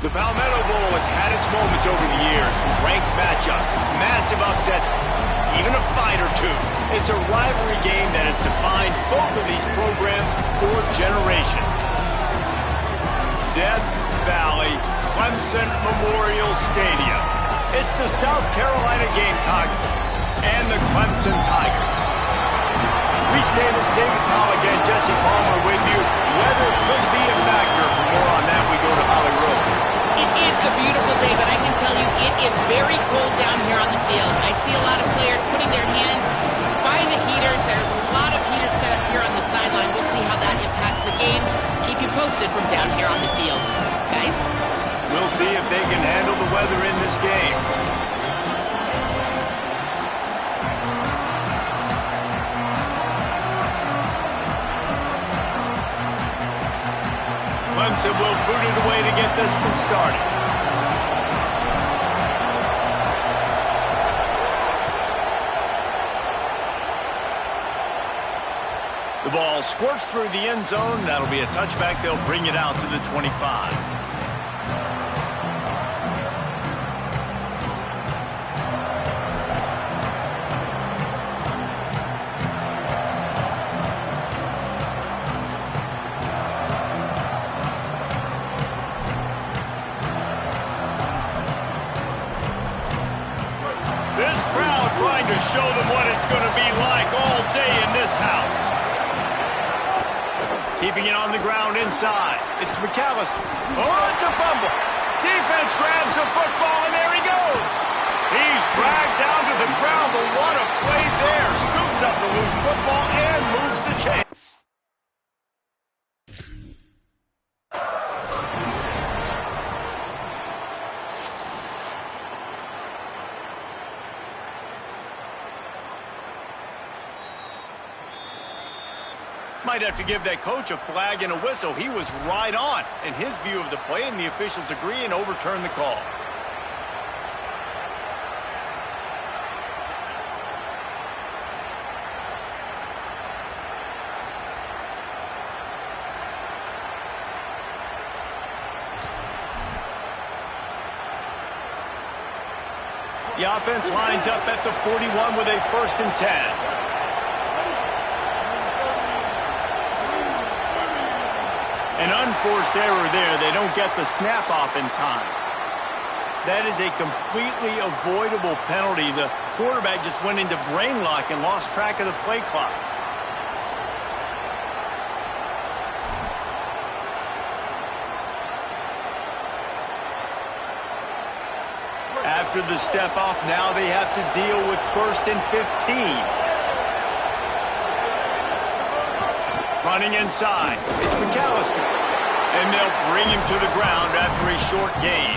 The Palmetto Bowl has had its moments over the years, from ranked matchups, massive upsets, even a fight or two. It's a rivalry game that has defined both of these programs for generations. Death Valley Clemson Memorial Stadium. It's the South Carolina Gamecocks and the Clemson Tigers. We stay this David Powell again, Jesse Palmer with you. Weather could be a factor. For more on that, we go to Holly Road. It is a beautiful day, but I can tell you it is very cold down here on the field. I see a lot of players putting their hands by the heaters. There's a lot of heaters set up here on the sideline. We'll see how that impacts the game. Keep you posted from down here on the field. Guys? We'll see if they can handle the weather in this game. Clemson will boot it away to get this one started. The ball squirts through the end zone. That'll be a touchback. They'll bring it out to the 25. This crowd trying to show them what it's going to be like all day in this house. Keeping it on the ground inside. It's McAllister. Oh, it's a fumble. Defense grabs the football, and there he goes. He's dragged down to the ground, but what a play there. Scoops up the loose football and moves the chain. Might have to give that coach a flag and a whistle. He was right on in his view of the play, and the officials agree and overturn the call. The offense lines up at the 41 with a 1st and 10. An unforced error there. They don't get the snap off in time. That is a completely avoidable penalty. The quarterback just went into brain lock and lost track of the play clock. After the step off, now they have to deal with 1st and 15. Running inside, it's McAllister. And they'll bring him to the ground after a short gain.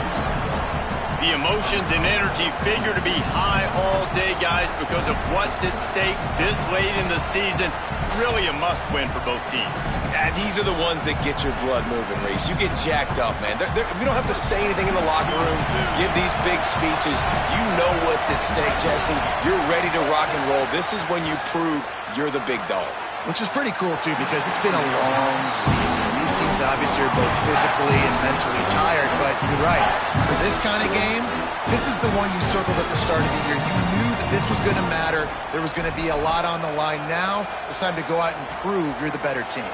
The emotions and energy figure to be high all day, guys, because of what's at stake this late in the season. Really a must-win for both teams. Yeah, these are the ones that get your blood moving, Reese. You get jacked up, man. We don't have to say anything in the locker room, give these big speeches. You know what's at stake, Jesse. You're ready to rock and roll. This is when you prove you're the big dog. Which is pretty cool, too, because it's been a long season. These teams obviously are both physically and mentally tired, but you're right. For this kind of game, this is the one you circled at the start of the year. You knew that this was going to matter. There was going to be a lot on the line. Now it's time to go out and prove you're the better team.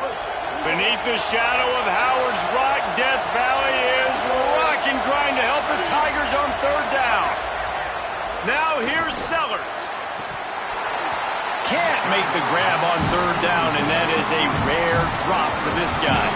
Beneath the shadow of Howard's Rock, Death Valley is rocking, trying to help the Tigers on 3rd down. Now here's Sellers. Can't make the grab on 3rd down, and that is a rare drop for this guy.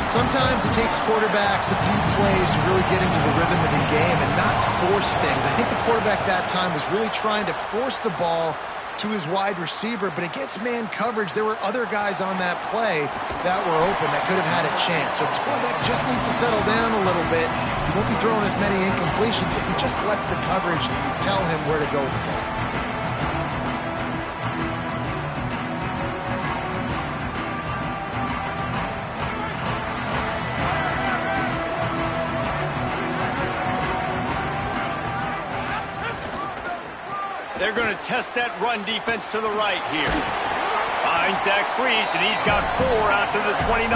Sometimes it takes quarterbacks a few plays to really get into the rhythm of the game and not force things. I think the quarterback that time was really trying to force the ball to his wide receiver, but against man coverage, there were other guys on that play that were open that could have had a chance. So this quarterback just needs to settle down a little bit. He won't be throwing as many incompletions if he just lets the coverage tell him where to go with the ball. They're going to test that run defense to the right here. Finds that crease, and he's got 4 out to the 29.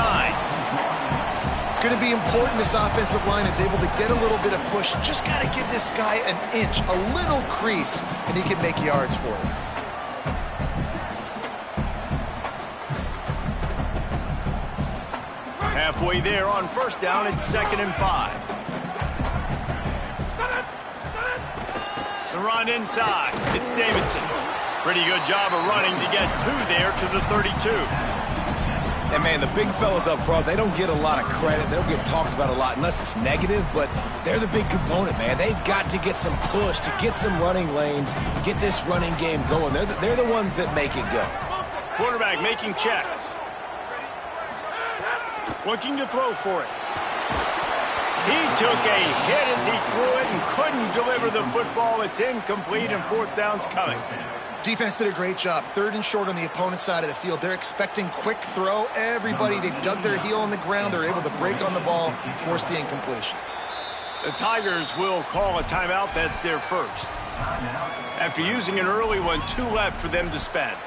It's going to be important this offensive line is able to get a little bit of push. Just got to give this guy an inch, a little crease, and he can make yards for it. Halfway there on first down, it's 2nd and 5. The run inside. It's Davidson. Pretty good job of running to get 2 there to the 32. And, man, the big fellas up front, they don't get a lot of credit. They don't get talked about a lot unless it's negative, but they're the big component, man. They've got to get some push, to get some running lanes, get this running game going. They're the ones that make it go. Quarterback making checks. Looking to throw for it. He took a hit as he threw it and couldn't deliver the football. It's incomplete and 4th down's coming. Defense did a great job. 3rd and short on the opponent's side of the field. They're expecting quick throw. Everybody, they dug their heel on the ground. They're able to break on the ball, force the incompletion. The Tigers will call a timeout. That's their first. After using an early one, 2 left for them to spend.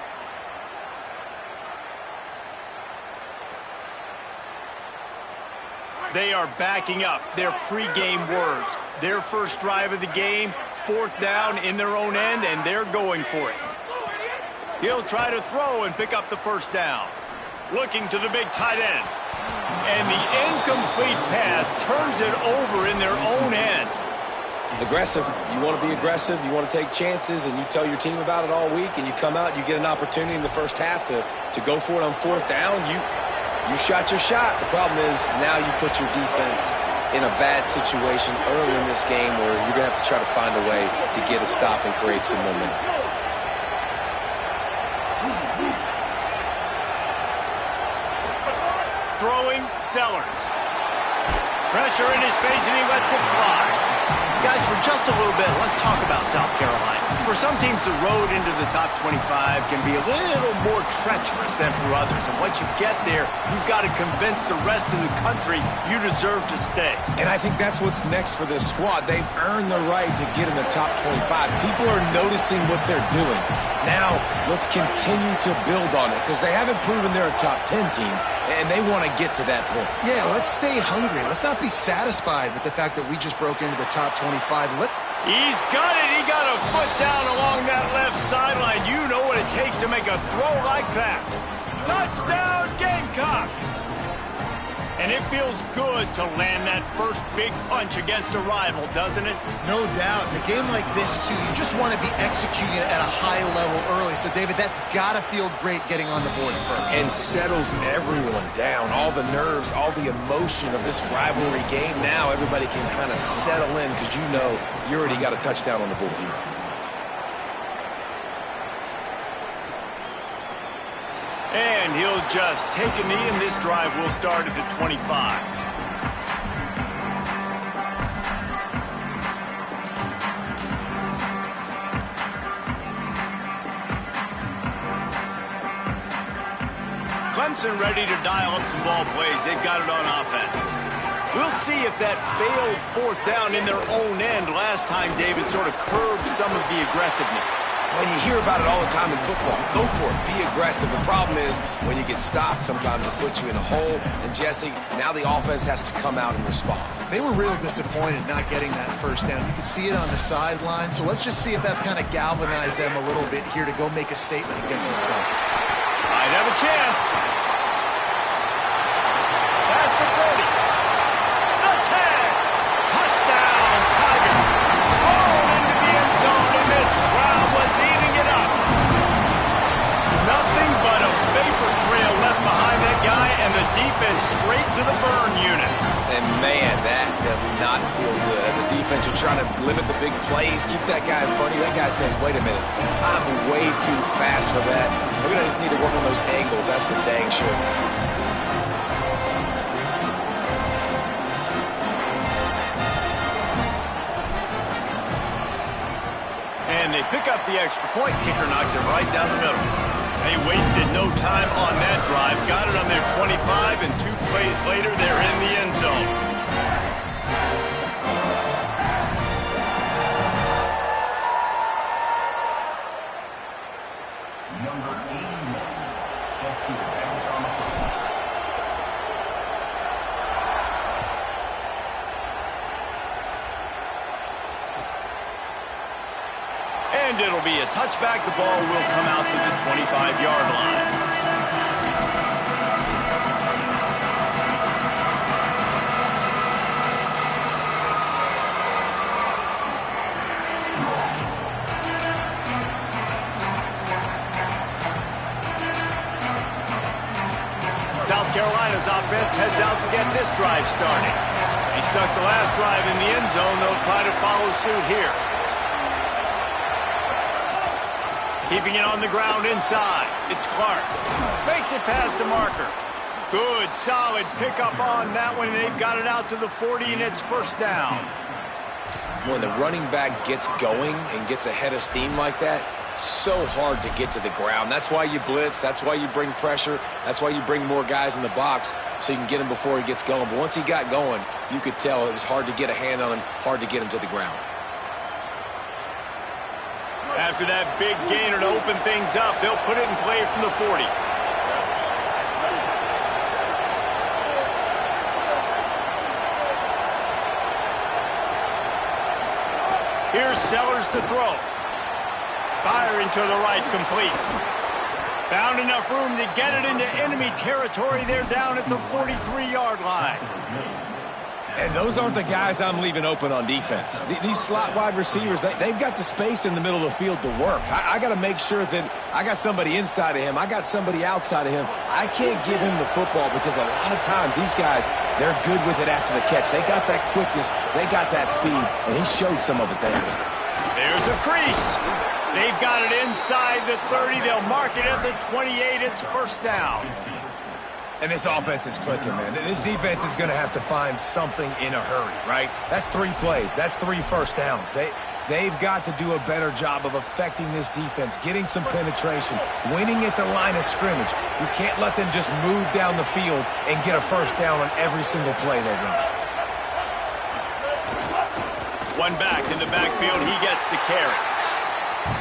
They are backing up their pregame words. Their first drive of the game, 4th down in their own end, and they're going for it. He'll try to throw and pick up the first down. Looking to the big tight end. And the incomplete pass turns it over in their own end. Aggressive. You want to be aggressive. You want to take chances, and you tell your team about it all week, and you come out, you get an opportunity in the first half to go for it on 4th down. You shot your shot. The problem is now you put your defense in a bad situation early in this game where you're going to have to try to find a way to get a stop and create some momentum. Throwing, Sellers. Pressure in his face, and he lets it fly. Guys, for just a little bit, let's talk about South Carolina. For some teams, the road into the top 25 can be a little more treacherous than for others. And once you get there, you've got to convince the rest of the country you deserve to stay. And I think that's what's next for this squad. They've earned the right to get in the top 25. People are noticing what they're doing. Now, let's continue to build on it because they haven't proven they're a top 10 team, and they want to get to that point. Yeah, let's stay hungry. Let's not be satisfied with the fact that we just broke into the top 25. He's got it. He got a foot down along that left sideline. You know what it takes to make a throw like that. Touchdown, Gamecocks! And it feels good to land that first big punch against a rival, doesn't it? No doubt. In a game like this, too, you just want to be executing it at a high level early. So, David, that's got to feel great getting on the board first. And settles everyone down. All the nerves, all the emotion of this rivalry game. Now everybody can kind of settle in because you know you already got a touchdown on the board. And he'll just take a knee, and this drive will start at the 25. Clemson ready to dial up some ball plays. They've got it on offense. We'll see if that failed 4th down in their own end last time, David, sort of curbed some of the aggressiveness. When you hear about it all the time in football, go for it. Be aggressive. The problem is when you get stopped, sometimes it puts you in a hole. And, Jesse, now the offense has to come out and respond. They were real disappointed not getting that first down. You could see it on the sideline. So let's just see if that's kind of galvanized them a little bit here to go make a statement and get some points. Might have a chance. Pass to 30. The tag. Touchdown, Tigers. Rolled into the end zone, and this crowd was eating it up. Nothing but a vapor trail left behind that guy, and the defense straight to the burn unit. And, man, that does not feel good. As a defense, you're trying to limit the big plays, keep that guy in front of you. That guy says, wait a minute, I'm way too fast for that. We're going to just need to work on those angles. That's for dang sure. And they pick up the extra point. Kicker knocked it right down the middle. They wasted no time on that drive. Got it on their 25, and 2 plays later, they're in the end zone. Number 81, set to the bench on the floor. And it'll be a touchback. The ball will come out to the 25-yard line. South Carolina's offense heads out to get this drive started. They stuck the last drive in the end zone. They'll try to follow suit here. Keeping it on the ground inside. It's Clark. Makes it past the marker. Good, solid pickup on that one. They've got it out to the 40, and it's first down. When the running back gets going and gets ahead of steam like that, so hard to get to the ground. That's why you blitz. That's why you bring pressure. That's why you bring more guys in the box so you can get him before he gets going. But once he got going, you could tell it was hard to get a hand on him, hard to get him to the ground. After that big gainer to open things up, they'll put it in play from the 40. Here's Sellers to throw. Firing to the right, complete. Found enough room to get it into enemy territory. They're down at the 43-yard line. And those aren't the guys I'm leaving open on defense. These slot wide receivers, they've got the space in the middle of the field to work. I got to make sure that I got somebody inside of him. I got somebody outside of him. I can't give him the football because a lot of times these guys, they're good with it after the catch. They got that quickness. They got that speed, and he showed some of it there. There's a crease. They've got it inside the 30. They'll mark it at the 28. It's first down. And this offense is clicking, man. This defense is going to have to find something in a hurry, right? That's 3 plays. That's 3 first downs. They've got to do a better job of affecting this defense, getting some penetration, winning at the line of scrimmage. You can't let them just move down the field and get a first down on every single play they run. One back in the backfield. He gets the carry.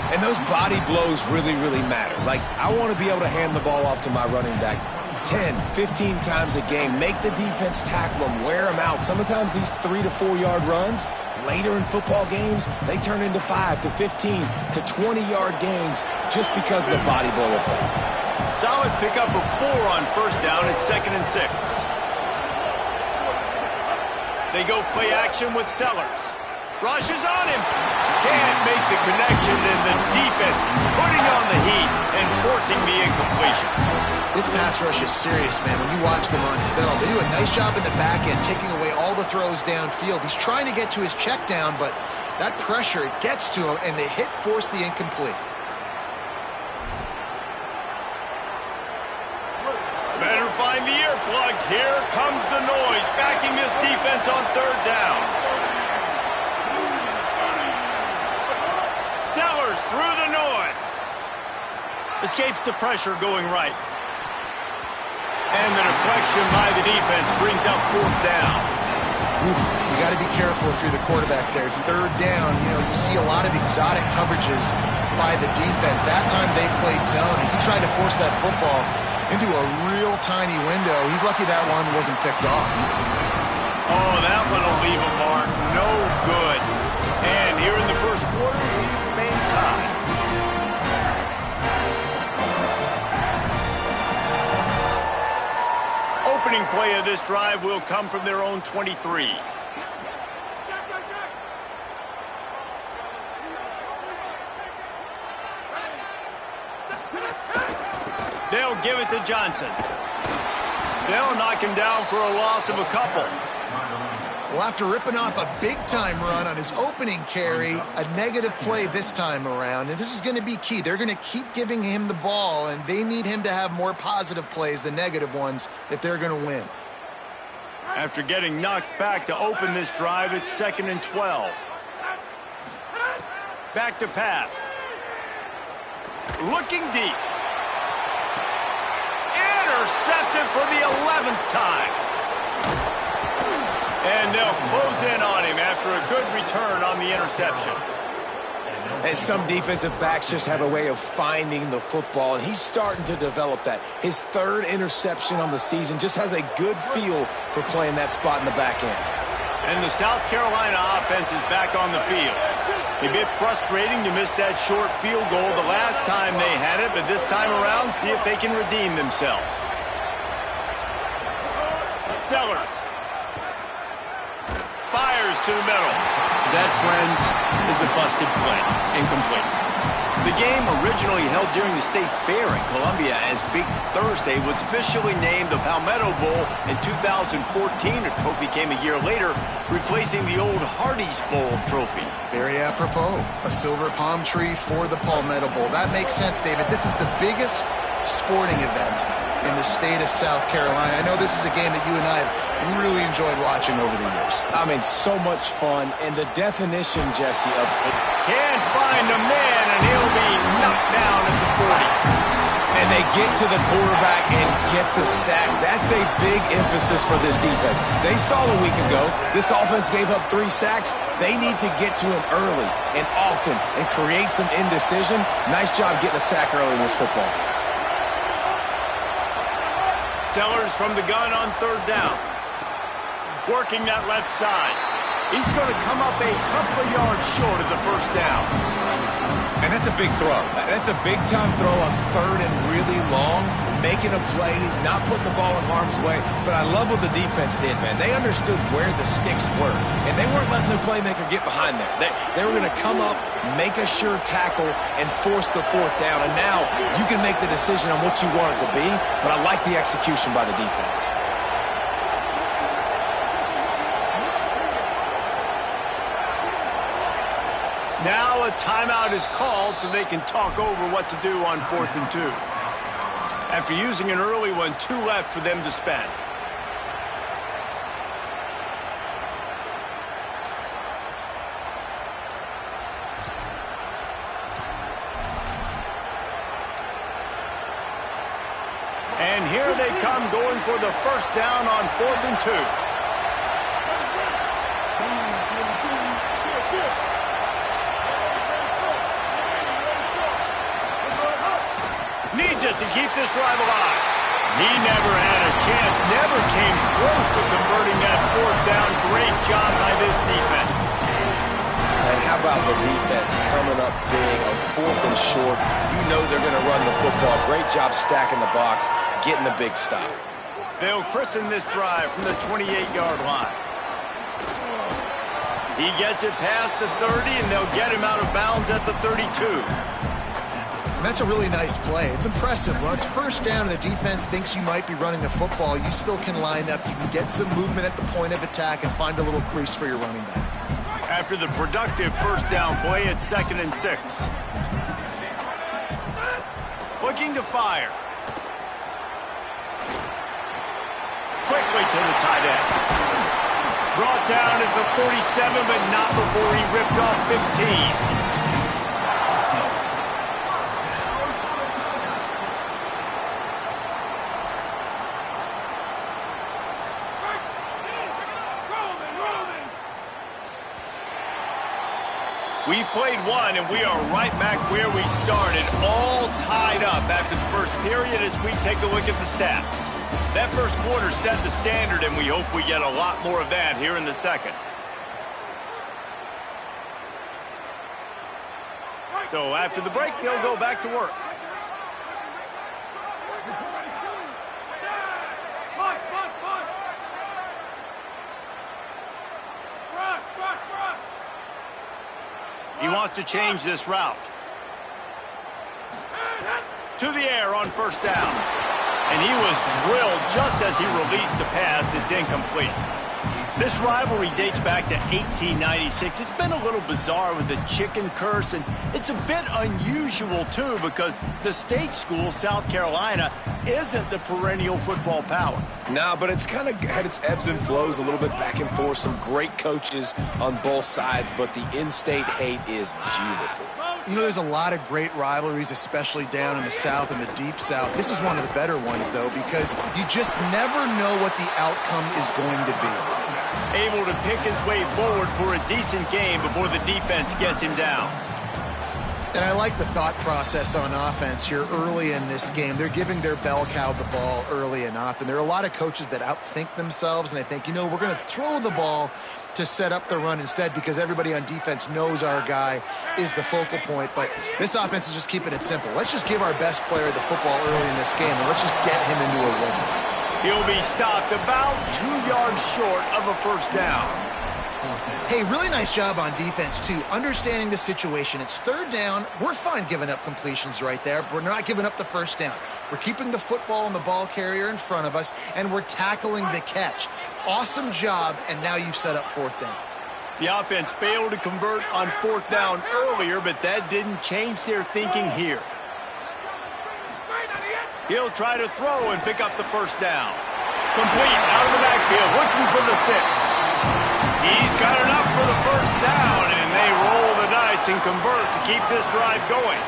And those body blows really, really matter. Like, I want to be able to hand the ball off to my running back 10, 15 times a game. Make the defense tackle them, wear them out. Sometimes these 3 to 4 yard runs, later in football games, they turn into 5 to 15 to 20-yard gains just because of the body blow effect. Solid pickup of 4 on first down. It's 2nd and 6. They go play action with Sellers. Rushes on him. Can't make the connection, and the defense putting on the heat and forcing the incompletion. This pass rush is serious, man. When you watch them on film, they do a nice job in the back end, taking away all the throws downfield. He's trying to get to his check down, but that pressure, it gets to him, and the hit forced the incomplete. Better find the earplugs. Here comes the noise, backing this defense on 3rd down. Sellers through the noise. Escapes the pressure going right. And the deflection by the defense brings up 4th down. Oof, you got to be careful if you're the quarterback there. 3rd down, you see a lot of exotic coverages by the defense. That time they played zone, and he tried to force that football into a real tiny window. He's lucky that one wasn't picked off. Oh, that one will leave a mark. No good. And here in the first quarter, we remain tied. Opening play of this drive will come from their own 23. They'll give it to Johnson. They'll knock him down for a loss of a couple. Well, after ripping off a big-time run on his opening carry, a negative play this time around, and this is going to be key. They're going to keep giving him the ball, and they need him to have more positive plays than negative ones if they're going to win. After getting knocked back to open this drive, it's 2nd and 12. Back to pass. Looking deep. Intercepted for the 11th time. And they'll close in on him after a good return on the interception. And some defensive backs just have a way of finding the football, and he's starting to develop that. His 3rd interception on the season, just has a good feel for playing that spot in the back end. And the South Carolina offense is back on the field. A bit frustrating to miss that short field goal the last time they had it, but this time around, see if they can redeem themselves. Sellers. Fires to the middle. That, friends, is a busted play. Incomplete. The game, originally held during the State Fair in Columbia as Big Thursday, was officially named the Palmetto Bowl in 2014. A trophy came a year later, replacing the old Hardee's Bowl trophy. Very apropos. A silver palm tree for the Palmetto Bowl. That makes sense, David. This is the biggest sporting event in the state of South Carolina. I know this is a game that you and I have really enjoyed watching over the years. I mean, so much fun. And the definition, Jesse, of can't find a man, and he'll be knocked down at the 40. And they get to the quarterback and get the sack. That's a big emphasis for this defense. They saw a week ago this offense gave up 3 sacks. They need to get to him early and often and create some indecision. Nice job getting a sack early in this football game. Sellers from the gun on 3rd down. Working that left side. He's going to come up a couple of yards short of the 1st down. And that's a big throw. That's a big-time throw on 3rd and really long, making a play, not putting the ball in harm's way. But I love what the defense did, man. They understood where the sticks were, and they weren't letting the playmaker get behind there. They were going to come up, make a sure tackle, and force the 4th down. And now you can make the decision on what you want it to be, but I like the execution by the defense. Now a timeout is called so they can talk over what to do on 4th and 2. After using an early one, 2 left for them to spend. And here they come going for the 1st down on 4th and 2. Needs it to keep this drive alive. He never had a chance, never came close to converting that 4th down. Great job by this defense. And how about the defense coming up big on 4th and short? You know they're going to run the football. Great job stacking the box, getting the big stop. They'll christen this drive from the 28-yard line. He gets it past the 30, and they'll get him out of bounds at the 32. And that's a really nice play. It's impressive. When it's 1st down and the defense thinks you might be running the football, you still can line up. You can get some movement at the point of attack and find a little crease for your running back. After the productive 1st down play, it's 2nd and 6. Looking to fire. Quickly to the tight end. Brought down at the 47, but not before he ripped off 15. We've played one, and we are right back where we started, all tied up after the 1st period as we take a look at the stats. That 1st quarter set the standard, and we hope we get a lot more of that here in the 2nd. So after the break, they'll go back to work. He wants to change this route. To the air on 1st down. And he was drilled just as he released the pass. It's incomplete. This rivalry dates back to 1896. It's been a little bizarre with the chicken curse, and it's a bit unusual, too, because the state school, South Carolina, isn't the perennial football power. No, but it's kind of had its ebbs and flows, a little bit back and forth, some great coaches on both sides, but the in-state hate is beautiful. You know, there's a lot of great rivalries, especially down in the South and the Deep South. This is one of the better ones, though, because you just never know what the outcome is going to be. Able to pick his way forward for a decent game before the defense gets him down. And I like the thought process on offense here early in this game. They're giving their bell cow the ball early and often. There are a lot of coaches that outthink themselves, and they think, you know, we're going to throw the ball to set up the run instead because everybody on defense knows our guy is the focal point. But this offense is just keeping it simple. Let's just give our best player the football early in this game, and let's just get him into a rhythm. He'll be stopped about 2 yards short of a first down. Hey, really nice job on defense, too, understanding the situation. It's third down. We're fine giving up completions right there, but we're not giving up the first down. We're keeping the football and the ball carrier in front of us, and we're tackling the catch. Awesome job, and now you've set up fourth down. The offense failed to convert on fourth down earlier, but that didn't change their thinking here. He'll try to throw and pick up the first down. Complete out of the backfield, looking for the sticks. He's got enough for the first down, and they roll the dice and convert to keep this drive going.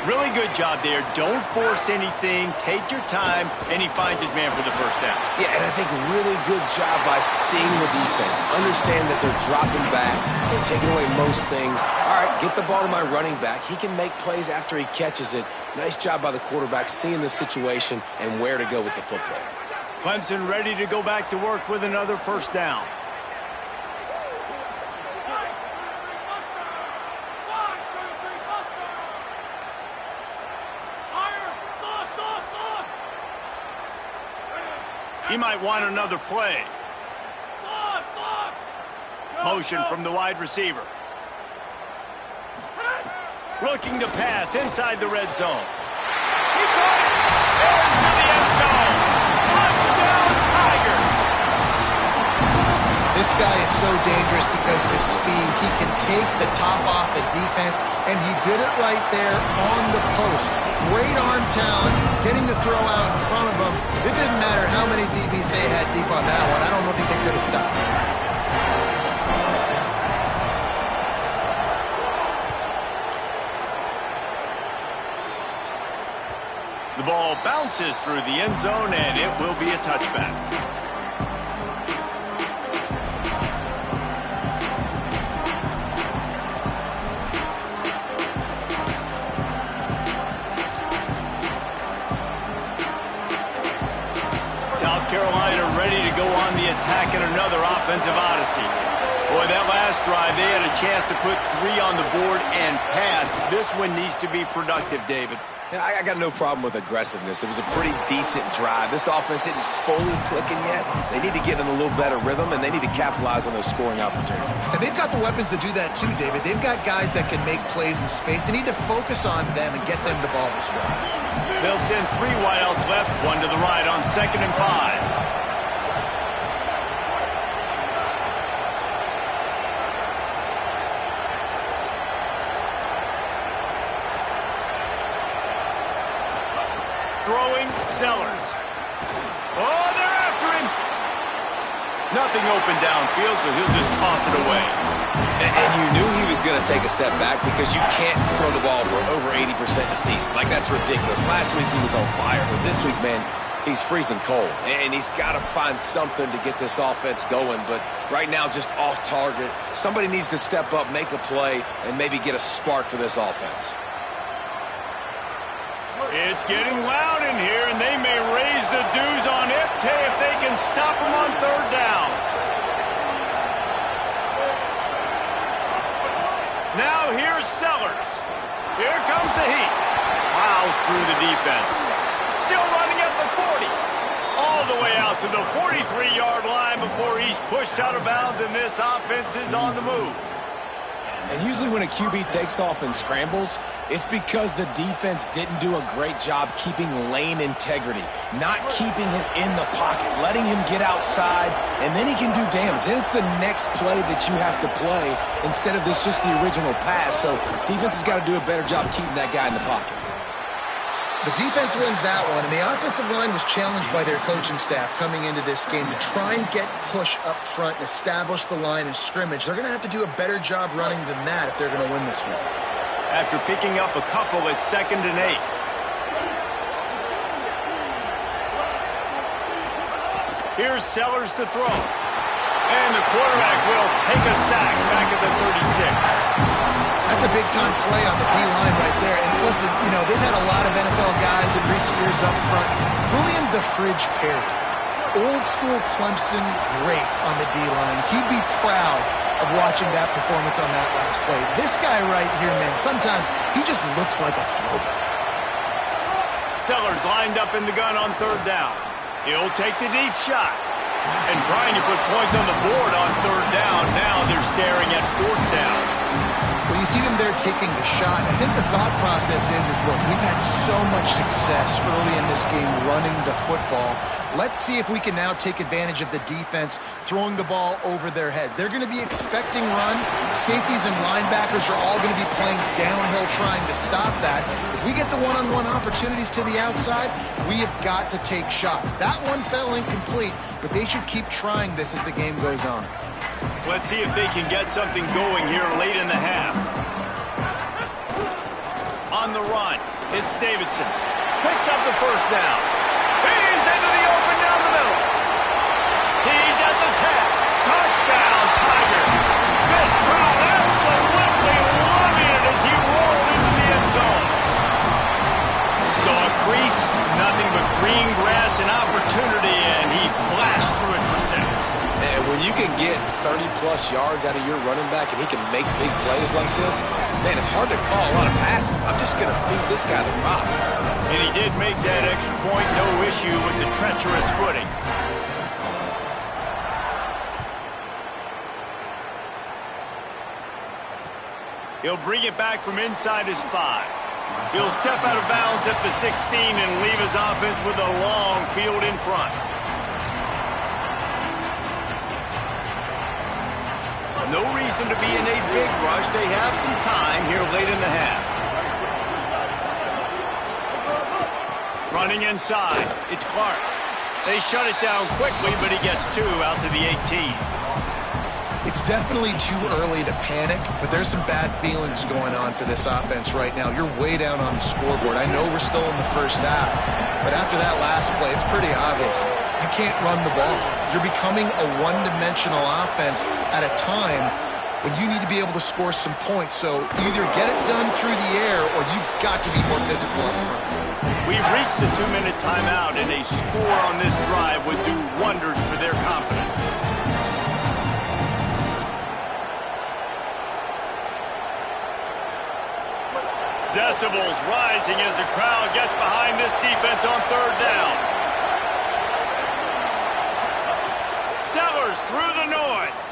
Really good job there. Don't force anything. Take your time, and he finds his man for the first down. Yeah, and I think really good job by seeing the defense. Understand that they're dropping back. They're taking away most things. All right, get the ball to my running back. He can make plays after he catches it. Nice job by the quarterback seeing the situation and where to go with the football. Clemson ready to go back to work with another first down. He might want another play. Motion from the wide receiver. Looking to pass inside the red zone. He caught it! Into the end zone! Touchdown, Tigers! This guy is so dangerous because of his speed. He can take the top off the defense, and he did it right there on the post. Great arm talent, getting the throw out in front of him. It didn't matter how many DBs they had deep on that one. I don't think they could have stopped him. The ball bounces through the end zone, and it will be a touchback. South Carolina ready to go on the attack in another offensive odyssey. Boy, that last drive, they had a chance to put 3 on the board and passed. This one needs to be productive, David. Yeah, I got no problem with aggressiveness. It was a pretty decent drive. This offense isn't fully clicking yet. They need to get in a little better rhythm, and they need to capitalize on those scoring opportunities. And they've got the weapons to do that too, David. They've got guys that can make plays in space. They need to focus on them and get them the ball this drive. They'll send 3 wideouts left, 1 to the right on 2nd and 5. Throwing, Sellers. Oh, they're after him. Nothing open downfield, so he'll just toss it away. And you knew he was going to take a step back because you can't throw the ball for over 80% a season. Like, that's ridiculous. Last week he was on fire, but this week, man, he's freezing cold. And he's got to find something to get this offense going. But right now, just off target. Somebody needs to step up, make a play, and maybe get a spark for this offense. It's getting loud in here, and they may raise the dues on Ipte if they can stop him on 3rd down. Now here's Sellers. Here comes the heat. Plows through the defense. Still running at the 40. All the way out to the 43-yard line before he's pushed out of bounds, and this offense is on the move. And usually when a QB takes off and scrambles, it's because the defense didn't do a great job keeping lane integrity, not keeping him in the pocket, letting him get outside, and then he can do damage. Then it's the next play that you have to play instead of this just the original pass. So defense has got to do a better job keeping that guy in the pocket. The defense wins that one, and the offensive line was challenged by their coaching staff coming into this game to try and get push up front and establish the line of scrimmage. They're going to have to do a better job running than that if they're going to win this one. After picking up a couple at 2nd and 8. Here's Sellers to throw. And the quarterback will take a sack back at the 36. That's a big-time play on the D-line right there. And listen, you know, they've had a lot of NFL guys in recent years up front. William the Fridge Perry, old-school Clemson great on the D-line. He'd be proud of watching that performance on that last play. This guy right here, man, sometimes he just looks like a throwback. Sellers lined up in the gun on third down. He'll take the deep shot. And trying to put points on the board on third down. Now they're staring at fourth down. Well, you see them there taking the shot. I think the thought process is look, we've had so much success early in this game running the football. Let's see if we can now take advantage of the defense throwing the ball over their heads. They're going to be expecting run. Safeties and linebackers are all going to be playing downhill trying to stop that. If we get the one-on-one opportunities to the outside, we have got to take shots. That one fell incomplete, but they should keep trying this as the game goes on. Let's see if they can get something going here late in the half. On the run, it's Davidson. Picks up the first down. He's into the open down the middle. He's at the 10. Touchdown, Tigers. This crowd absolutely loving it as he rolled into the end zone. Saw a crease, nothing but green grass and opportunity, and he flashed through it for 6. And when you can get 30-plus yards out of your running back and he can make big plays like this, man, it's hard to call a lot of passes. I'm just going to feed this guy the rock. And he did make that extra point, no issue with the treacherous footing. He'll bring it back from inside his 5. He'll step out of bounds at the 16 and leave his offense with a long field in front. No reason to be in a big rush. They have some time here late in the half. Running inside, it's Clark. They shut it down quickly, but he gets 2 out to the 18. It's definitely too early to panic, but there's some bad feelings going on for this offense right now. You're way down on the scoreboard. I know we're still in the first half, but after that last play, it's pretty obvious. You can't run the ball. You're becoming a one-dimensional offense at a time when you need to be able to score some points. So either get it done through the air or you've got to be more physical up front. We've reached the 2-minute timeout, and a score on this drive would do wonders for their confidence. Decibels rising as the crowd gets behind this defense on third down. Sellers through the noise.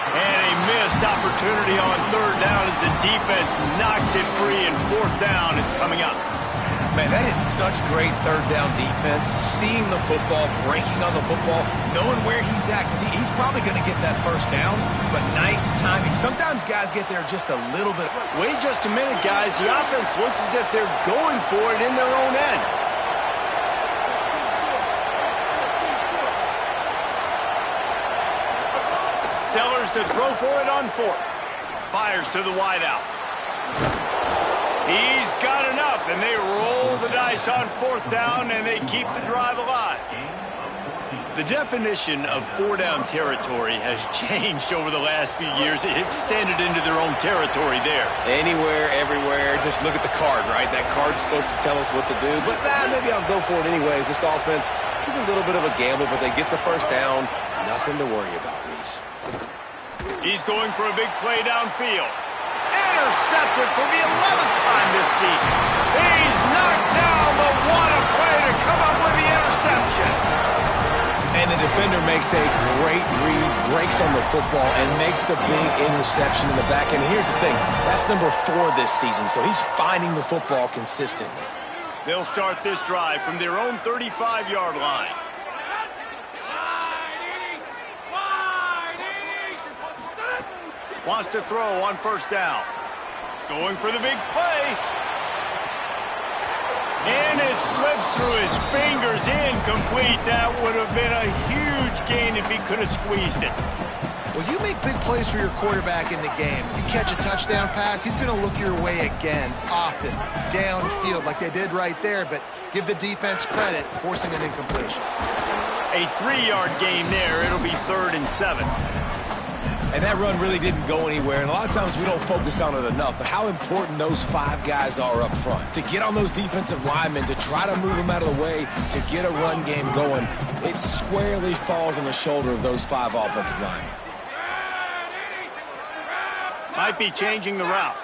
And a missed opportunity on third down as the defense knocks it free, and fourth down is coming up. Man, that is such great third down defense. Seeing the football, breaking on the football, knowing where he's at, because he's probably going to get that first down, but nice timing. Sometimes guys get there just a little bit. Wait just a minute, guys. The offense looks as if they're going for it in their own end. Sellers to throw for it on 4th. Fires to the wideout. He's got enough, and they roll the dice on 4th down, and they keep the drive alive. The definition of 4-down territory has changed over the last few years. It extended into their own territory there. Anywhere, everywhere, just look at the card, right? That card's supposed to tell us what to do, but maybe I'll go for it anyways. This offense took a little bit of a gamble, but they get the first down. Nothing to worry about, Reese. He's going for a big play downfield. Intercepted for the 11th time this season. He's knocked down, but what a play to come up with the interception. And the defender makes a great read, breaks on the football, and makes the big interception in the back end. Here's the thing, that's number 4 this season, so he's finding the football consistently. They'll start this drive from their own 35-yard line. Wants to throw on first down. Going for the big play. And it slips through his fingers, incomplete. That would have been a huge gain if he could have squeezed it. Well, you make big plays for your quarterback in the game. You catch a touchdown pass, he's going to look your way again, often, downfield like they did right there, but give the defense credit, forcing an incompletion. A 3-yard gain there. It'll be 3rd and 7. And that run really didn't go anywhere, and a lot of times we don't focus on it enough, but how important those 5 guys are up front. To get on those defensive linemen, to try to move them out of the way, to get a run game going, it squarely falls on the shoulder of those 5 offensive linemen. Might be changing the route.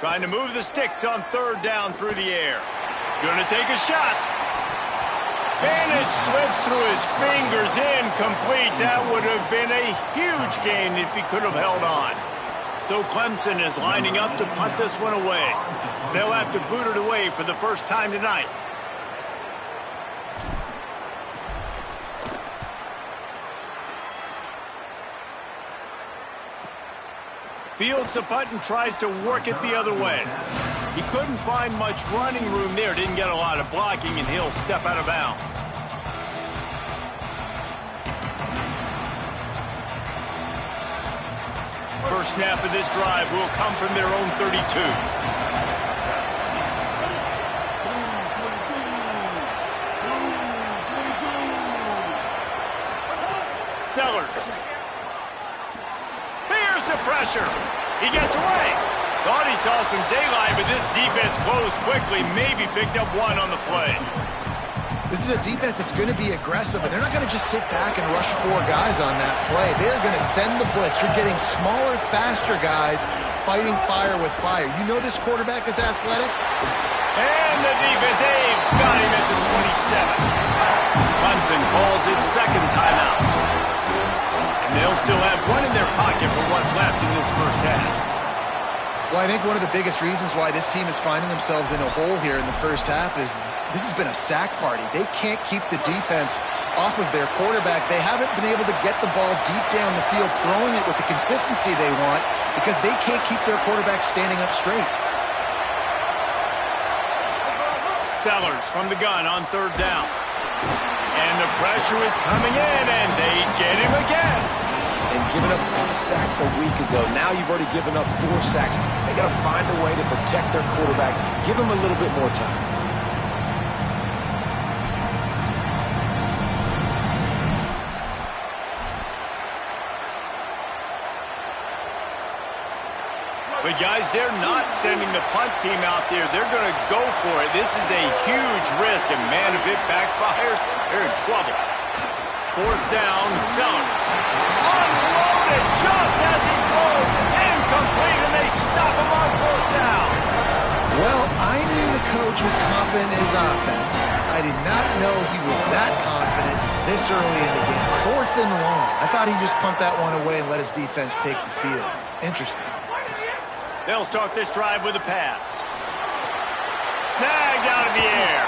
Trying to move the sticks on 3rd down through the air. Going to take a shot. And it slips through his fingers, incomplete. That would have been a huge gain if he could have held on. So Clemson is lining up to punt this one away. They'll have to boot it away for the first time tonight. Fields the punt and tries to work it the other way. He couldn't find much running room there. Didn't get a lot of blocking, and he'll step out of bounds. First snap of this drive will come from their own 32. Sellers. Here's the pressure. He gets away. Thought he saw some daylight, but this defense closed quickly. Maybe picked up 1 on the play. This is a defense that's going to be aggressive, but they're not going to just sit back and rush 4 guys on that play. They're going to send the blitz. You're getting smaller, faster guys fighting fire with fire. You know this quarterback is athletic. And the defense, they've got him at the 27. Clemson calls its 2nd timeout. And they'll still have 1 in their pocket for what's left in this first half. Well, I think one of the biggest reasons why this team is finding themselves in a hole here in the first half is this has been a sack party. They can't keep the defense off of their quarterback. They haven't been able to get the ball deep down the field, throwing it with the consistency they want because they can't keep their quarterback standing up straight. Sellers from the gun on 3rd down. And the pressure is coming in, and they get him again. And giving up 3 sacks a week ago. Now you've already given up 4 sacks. They got to find a way to protect their quarterback. Give him a little bit more time. But guys, they're not sending the punt team out there. They're going to go for it. This is a huge risk, and man, if it backfires, they're in trouble. 4th down, Sellers. Unloaded just as he throws. It's incomplete, and they stop him on 4th down. Well, I knew the coach was confident in his offense. I did not know he was that confident this early in the game. 4th and long. I thought he'd just punt that one away and let his defense take the field. Interesting. They'll start this drive with a pass. Snagged out of the air.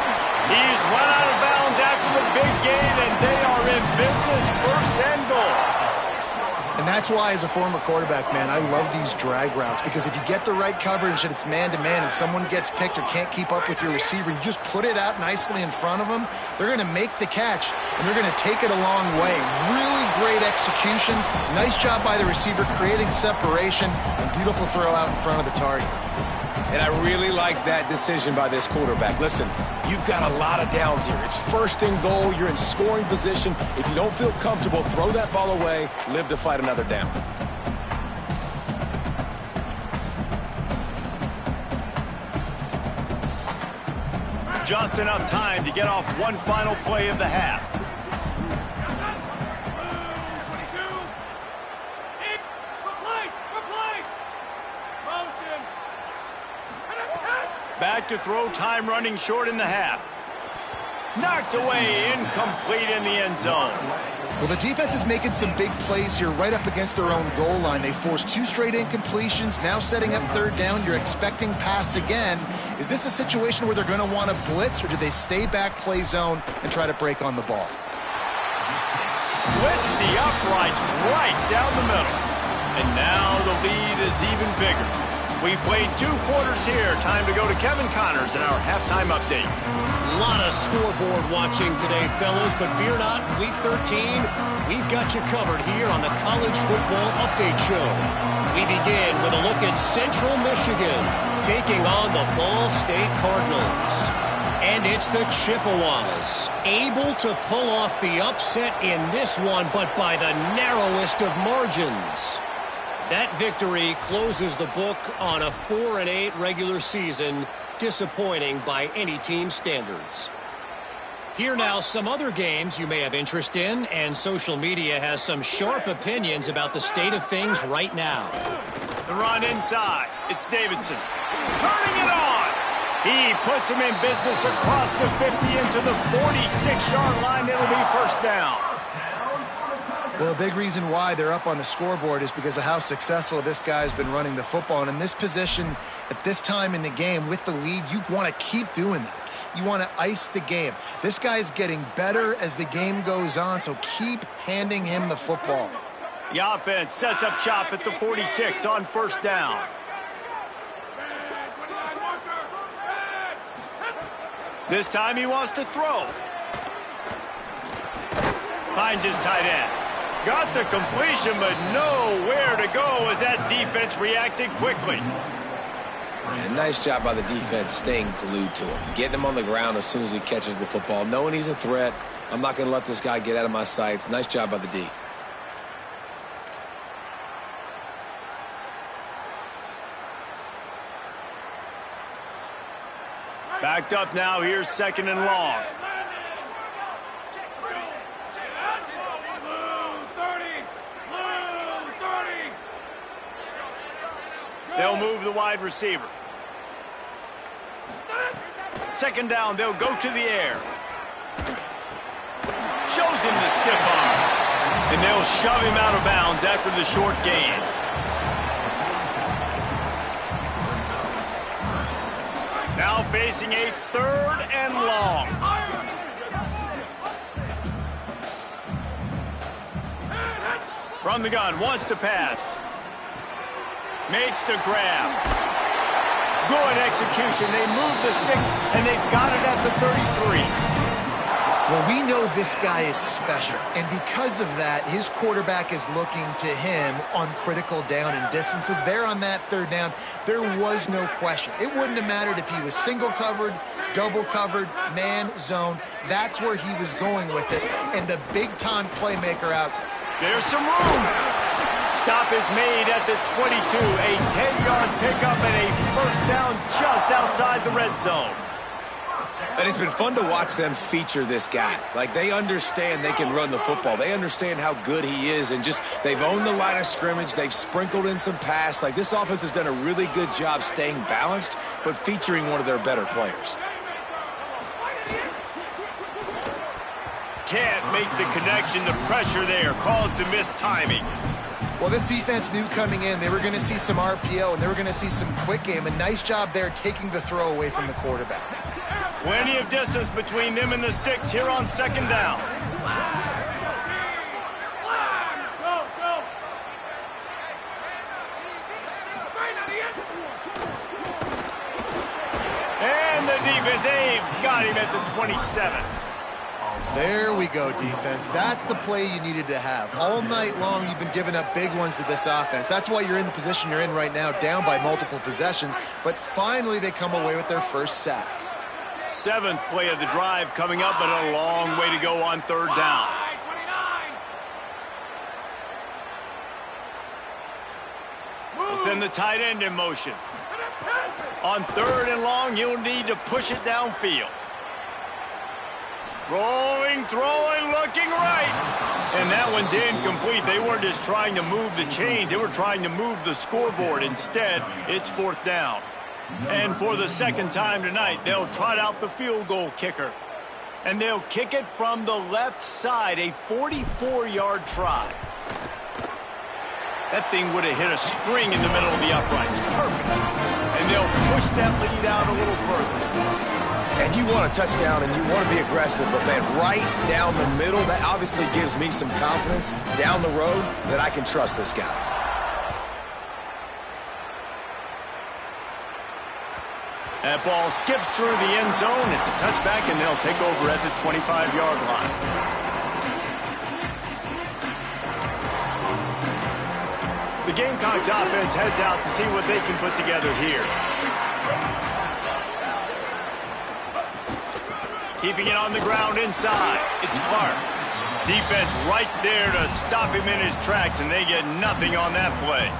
He's run out of bounds after the big gain, and they are in business, 1st and goal. And that's why, as a former quarterback, man, I love these drag routes because if you get the right coverage and it's man-to-man and someone gets picked or can't keep up with your receiver, you just put it out nicely in front of them, they're going to make the catch, and they're going to take it a long way. Really great execution. Nice job by the receiver creating separation, and beautiful throw out in front of the target. And I really like that decision by this quarterback. Listen, you've got a lot of downs here. It's 1st and goal. You're in scoring position. If you don't feel comfortable, throw that ball away. Live to fight another down. Just enough time to get off one final play of the half. Back to throw, time running short in the half. Knocked away, incomplete in the end zone. Well, the defense is making some big plays here right up against their own goal line. They forced 2 straight incompletions, now setting up 3rd down. You're expecting pass again. Is this a situation where they're going to want to blitz, or do they stay back, play zone, and try to break on the ball? Splits the uprights right down the middle. And now the lead is even bigger. We've played 2 quarters here. Time to go to Kevin Connors in our halftime update. A lot of scoreboard watching today, fellas, but fear not, Week 13, we've got you covered here on the College Football Update Show. We begin with a look at Central Michigan taking on the Ball State Cardinals. And it's the Chippewas, able to pull off the upset in this one, but by the narrowest of margins. That victory closes the book on a 4-8 regular season, disappointing by any team standards. Here now, some other games you may have interest in, and social media has some sharp opinions about the state of things right now. The run inside. It's Davidson. Turning it on. He puts him in business across the 50 into the 46-yard line. It'll be first down. Well, a big reason why they're up on the scoreboard is because of how successful this guy's been running the football. And in this position, at this time in the game, with the lead, you want to keep doing that. You want to ice the game. This guy's getting better as the game goes on, so keep handing him the football. The offense sets up shop at the 46 on first down. This time he wants to throw. Finds his tight end. Got the completion, but nowhere to go as that defense reacted quickly. Man, nice job by the defense staying glued to him. Getting him on the ground as soon as he catches the football. Knowing he's a threat, I'm not going to let this guy get out of my sights. Nice job by the D. Backed up now, here's second and long. They'll move the wide receiver. Second down, they'll go to the air. Shows him the stiff arm. And they'll shove him out of bounds after the short gain. Now facing a third and long. From the gun, wants to pass. Makes the grab. Good execution. They move the sticks, and they've got it at the 33. Well, we know this guy is special, and because of that, his quarterback is looking to him on critical down and distances. There on that third down, there was no question. It wouldn't have mattered if he was single covered, double covered, man, zone. That's where he was going with it, and the big-time playmaker out. There's some room. Stop is made at the 22. A 10-yard pickup and a first down just outside the red zone. And it's been fun to watch them feature this guy. Like, they understand they can run the football. They understand how good he is, and just they've owned the line of scrimmage. They've sprinkled in some pass. Like, this offense has done a really good job staying balanced, but featuring one of their better players. Can't make the connection. The pressure there caused the missed timing. Well, this defense knew coming in they were going to see some RPO, and they were going to see some quick game. A nice job there taking the throw away from the quarterback. Plenty of distance between them and the sticks here on second down. And the defense, they've got him at the 27. There we go, defense. That's the play you needed to have. All night long, you've been giving up big ones to this offense. That's why you're in the position you're in right now, down by multiple possessions. But finally, they come away with their first sack. Seventh play of the drive coming up, but a long way to go on third down. We'll send the tight end in motion. On third and long, you'll need to push it downfield. Rolling, throwing, looking right. And that one's incomplete. They weren't just trying to move the chains. They were trying to move the scoreboard. Instead, it's fourth down. And for the second time tonight, they'll trot out the field goal kicker. And they'll kick it from the left side, a 44-yard try. That thing would have hit a string in the middle of the uprights. Perfect. And they'll push that lead out a little further. And you want a touchdown and you want to be aggressive, but, man, right down the middle, that obviously gives me some confidence down the road that I can trust this guy. That ball skips through the end zone. It's a touchback, and they'll take over at the 25-yard line. The Gamecocks offense heads out to see what they can put together here. Keeping it on the ground inside. It's Clark. Defense right there to stop him in his tracks, and they get nothing on that play.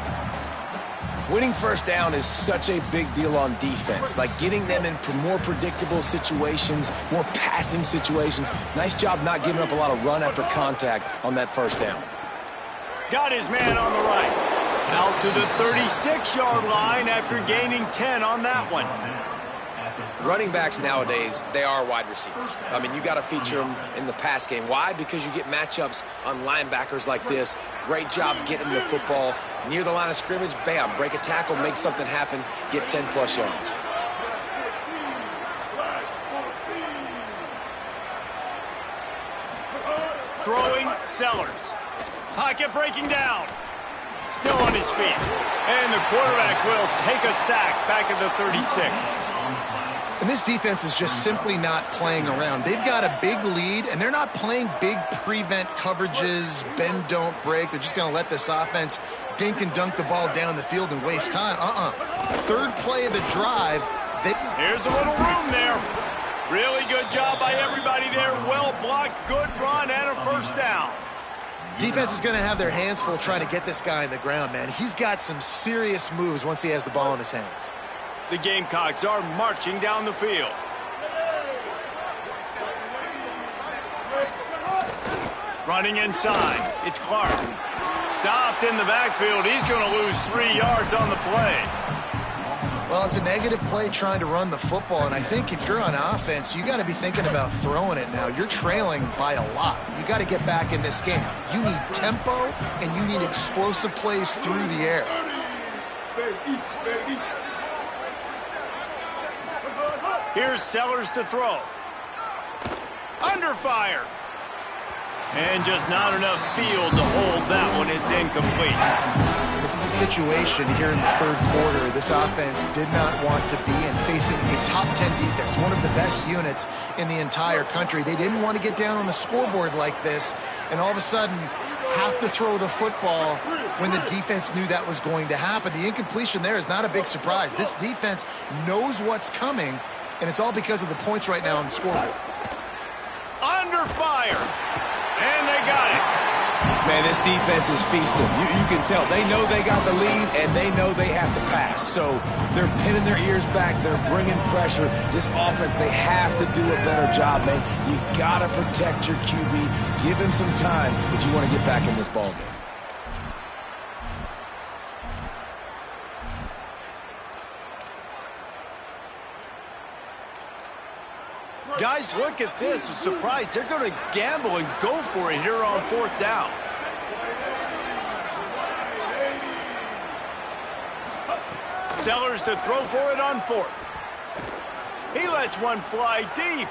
Winning first down is such a big deal on defense, like getting them in more predictable situations, more passing situations. Nice job not giving up a lot of run after contact on that first down. Got his man on the right. Out to the 36-yard line after gaining 10 on that one. Running backs nowadays, they are wide receivers. I mean, you got to feature them in the pass game. Why? Because you get matchups on linebackers like this. Great job getting the football near the line of scrimmage. Bam, break a tackle, make something happen, get 10-plus yards. Throwing, Sellers. Pocket breaking down. Still on his feet. And the quarterback will take a sack back at the 36. And this defense is just simply not playing around. They've got a big lead, and they're not playing big prevent coverages, bend, don't break. They're just going to let this offense dink and dunk the ball down the field and waste time. Third play of the drive. Here's a little room there. Really good job by everybody there. Well blocked, good run, and a first down. Defense is going to have their hands full trying to get this guy on the ground, man. He's got some serious moves once he has the ball in his hands. The Gamecocks are marching down the field. Running inside. It's Clark. Stopped in the backfield. He's going to lose 3 yards on the play. Well, it's a negative play trying to run the football, and I think if you're on offense, you got to be thinking about throwing it now. You're trailing by a lot. You got to get back in this game. You need tempo, and you need explosive plays through the air. Here's Sellers to throw. Under fire. And just not enough field to hold that one. It's incomplete. This is a situation here in the third quarter this offense did not want to be in, facing a top 10 defense, one of the best units in the entire country. They didn't want to get down on the scoreboard like this and all of a sudden have to throw the football when the defense knew that was going to happen. The incompletion there is not a big surprise. This defense knows what's coming, and it's all because of the points right now on the scoreboard. Under fire. And they got it. Man, this defense is feasting. You can tell. They know they got the lead, and they know they have to pass. So they're pinning their ears back. They're bringing pressure. This offense, they have to do a better job, man. You got to protect your QB. Give him some time if you want to get back in this ballgame. Guys, look at this. I'm surprised. They're going to gamble and go for it here on fourth down. Sellers to throw for it on fourth. He lets one fly deep.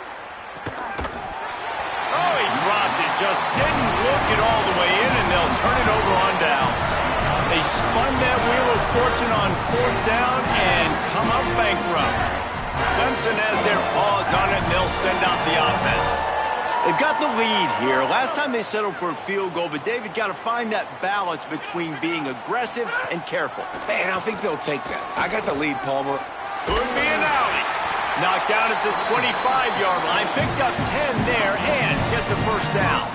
Oh, he dropped it. Just didn't look it all the way in, and they'll turn it over on downs. They spun that wheel of fortune on fourth down and come up bankrupt. Clemson has their paws on it, and they'll send out the offense. They've got the lead here. Last time they settled for a field goal, but David got to find that balance between being aggressive and careful. Man, I think they'll take that. I got the lead, Palmer. Could be an alley. Knocked down at the 25-yard line, picked up 10 there, and gets a first down.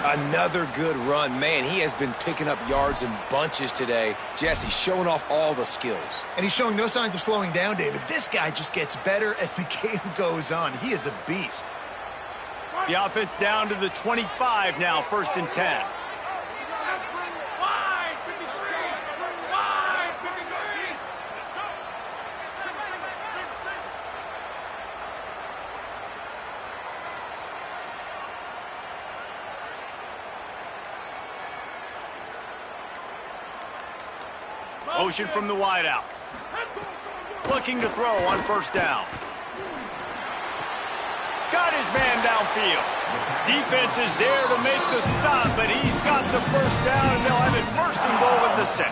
Another good run. Man, he has been picking up yards in bunches today. Jesse showing off all the skills. And he's showing no signs of slowing down, David. This guy just gets better as the game goes on. He is a beast. The offense down to the 25 now, 1st and 10. Motion from the wideout. Looking to throw on 1st down. Got his man downfield. Defense is there to make the stop, but he's got the 1st down, and they'll have it 1st and goal at the 6.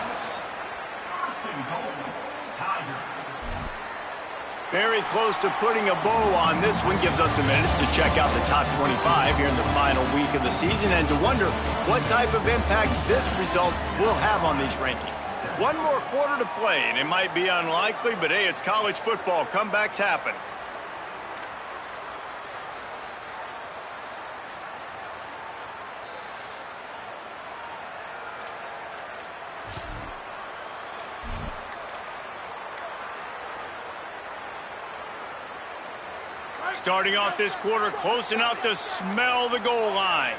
Very close to putting a bow on this one. Gives us a minute to check out the top 25 here in the final week of the season and to wonder what type of impact this result will have on these rankings. One more quarter to play, and it might be unlikely, but hey, it's college football. Comebacks happen. Starting off this quarter close enough to smell the goal line.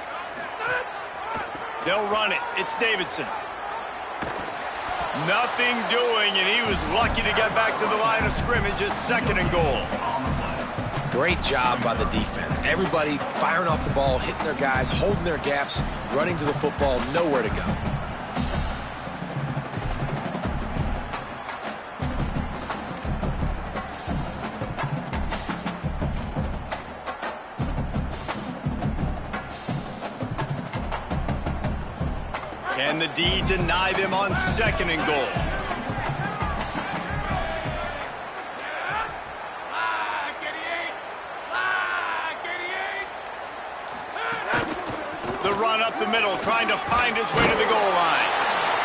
They'll run it. It's Davidson. Nothing doing, and he was lucky to get back to the line of scrimmage at 2nd and goal. Great job by the defense. Everybody firing off the ball, hitting their guys, holding their gaps, running to the football, nowhere to go. Can the D deny them on 2nd and goal? The run up the middle, trying to find his way to the goal line.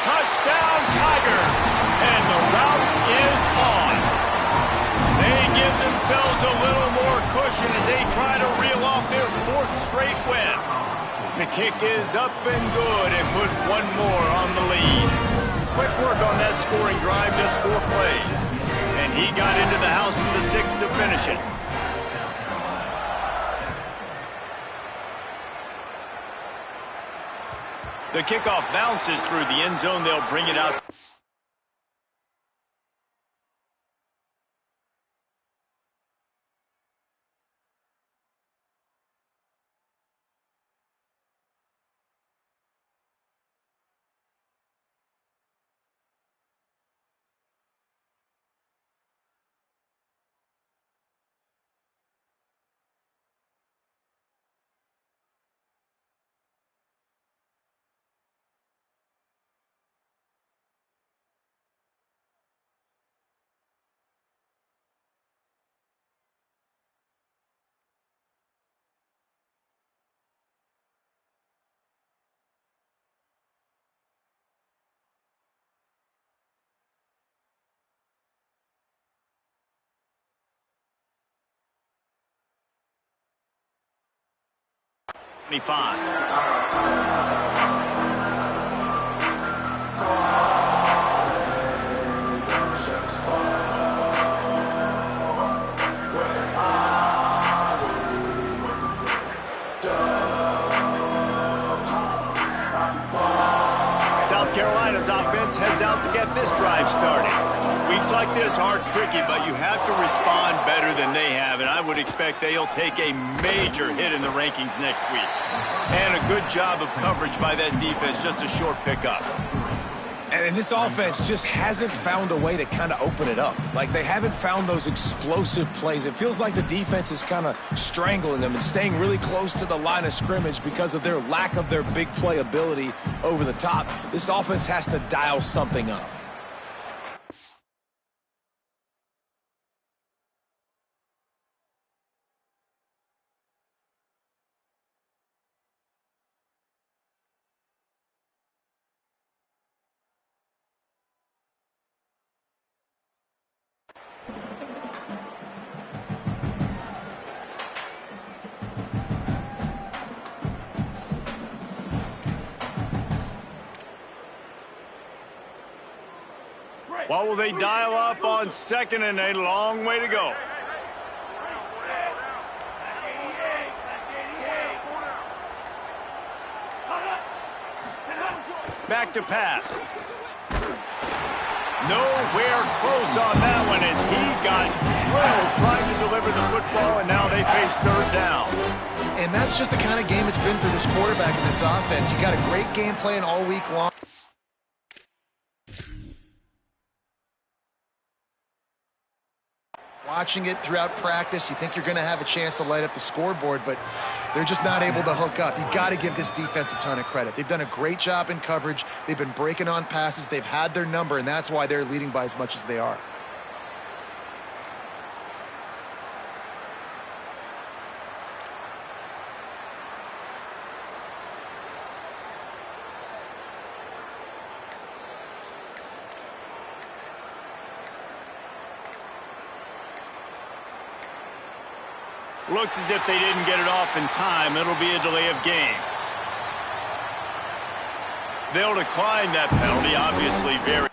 Touchdown, Tiger! And the route is on. They give themselves a little more cushion as they try to reel off their 4th straight win. The kick is up and good and put one more on the lead. Quick work on that scoring drive, just 4 plays. And he got into the house from the 6 to finish it. The kickoff bounces through the end zone. They'll bring it out. South Carolina's offense heads out to get this drive started. Weeks like this are tricky, but you have to respond better than they have, and I would expect they'll take a major hit in the rankings next week. And a good job of coverage by that defense, just a short pickup. And this offense just hasn't found a way to kind of open it up. Like, they haven't found those explosive plays. It feels like the defense is kind of strangling them and staying really close to the line of scrimmage because of their lack of their big play ability over the top. This offense has to dial something up. What will they dial up on 2nd and a long way to go? Back to pass. Nowhere close on that one as he got drilled trying to deliver the football, and now they face 3rd down. And that's just the kind of game it's been for this quarterback in this offense. You got a great game plan all week long. Watching it throughout practice, you think you're going to have a chance to light up the scoreboard, but they're just not able to hook up. You got to give this defense a ton of credit. They've done a great job in coverage. They've been breaking on passes. They've had their number, and that's why they're leading by as much as they are. Looks as if they didn't get it off in time. It'll be a delay of game. They'll decline that penalty, obviously very...